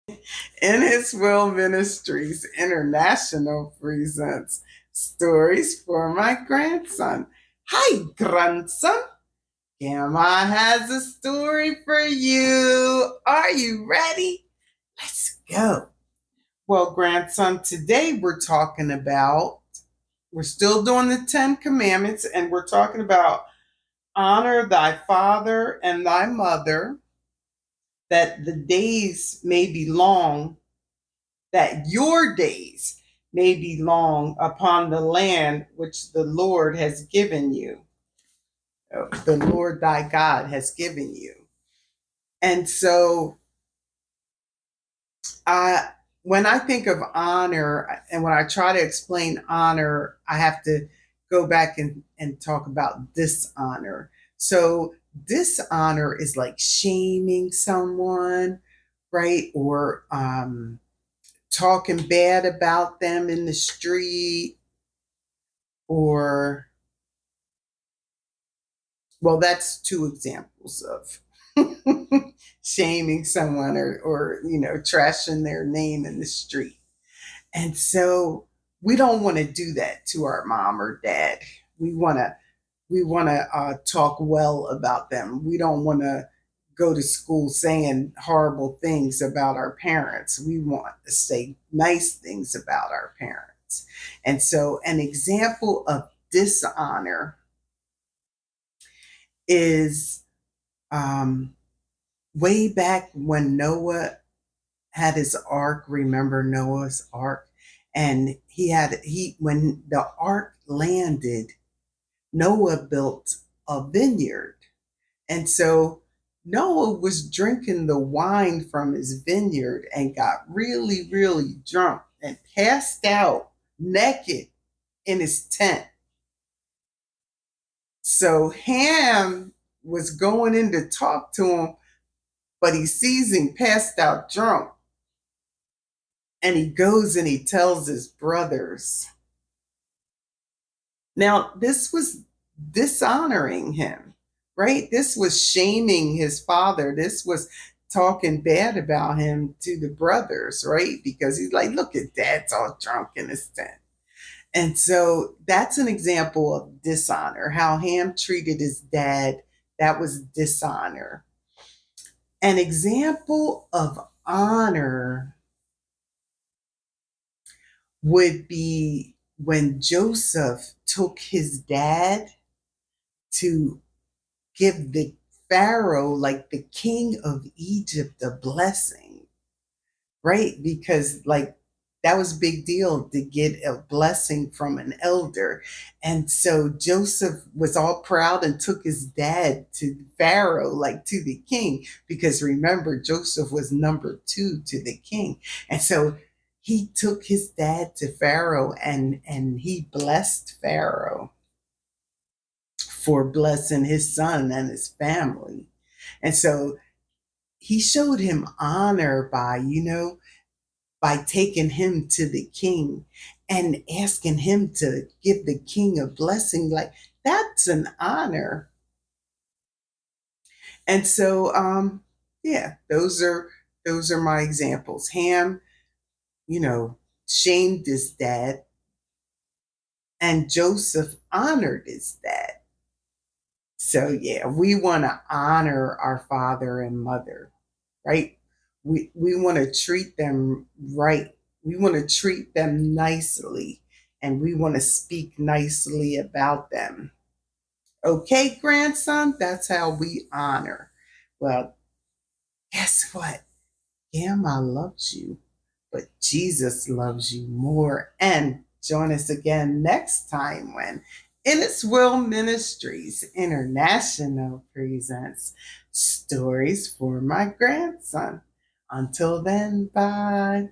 In His Will Ministries International presents Stories for My Grandson. Hi, grandson. Grandma has a story for you. Are you ready? Let's go. Well, grandson, today we're still doing the 10 Commandments, and we're talking about honor thy father and thy mother, that the days may be long, that your days may be long upon the land which the Lord has given you, the Lord thy God has given you. And so, I, when I think of honor and when I try to explain honor, I have to go back and talk about dishonor. So, dishonor is like shaming someone, right? Or talking bad about them in the street, or, well, that's two examples of shaming someone, or trashing their name in the street. And so we don't want to do that to our mom or dad. We want to talk well about them. We don't want to go to school saying horrible things about our parents. We want to say nice things about our parents. And so an example of dishonor is, um, way back when Noah had his ark. Remember Noah's ark? And when the ark landed, Noah built a vineyard. And so Noah was drinking the wine from his vineyard and got really, really drunk and passed out naked in his tent. So Ham was going in to talk to him, but he sees him passed out drunk. And he goes and he tells his brothers. Now, this was dishonoring him, right? This was shaming his father. This was talking bad about him to the brothers, right? Because he's like, look at dad's all drunk in his tent. And so that's an example of dishonor, how Ham treated his dad. That was dishonor. An example of honor would be when Joseph took his dad to give the Pharaoh, like the king of Egypt, a blessing, right? Because like that was a big deal to get a blessing from an elder. And so Joseph was all proud and took his dad to Pharaoh, like to the king, because remember, Joseph was number two to the king. And so he took his dad to Pharaoh, and he blessed Pharaoh for blessing his son and his family. And so he showed him honor by taking him to the king and asking him to give the king a blessing. Like, that's an honor. And so, yeah, those are my examples. Ham, you know, shamed his dad, and Joseph honored his dad. So yeah, we want to honor our father and mother, right? We want to treat them right. We want to treat them nicely, and we want to speak nicely about them. Okay, grandson, that's how we honor. Well, guess what? Grandma loves you, but Jesus loves you more. And join us again next time when In Its Will Ministries International presents Stories for My Grandson. Until then, bye.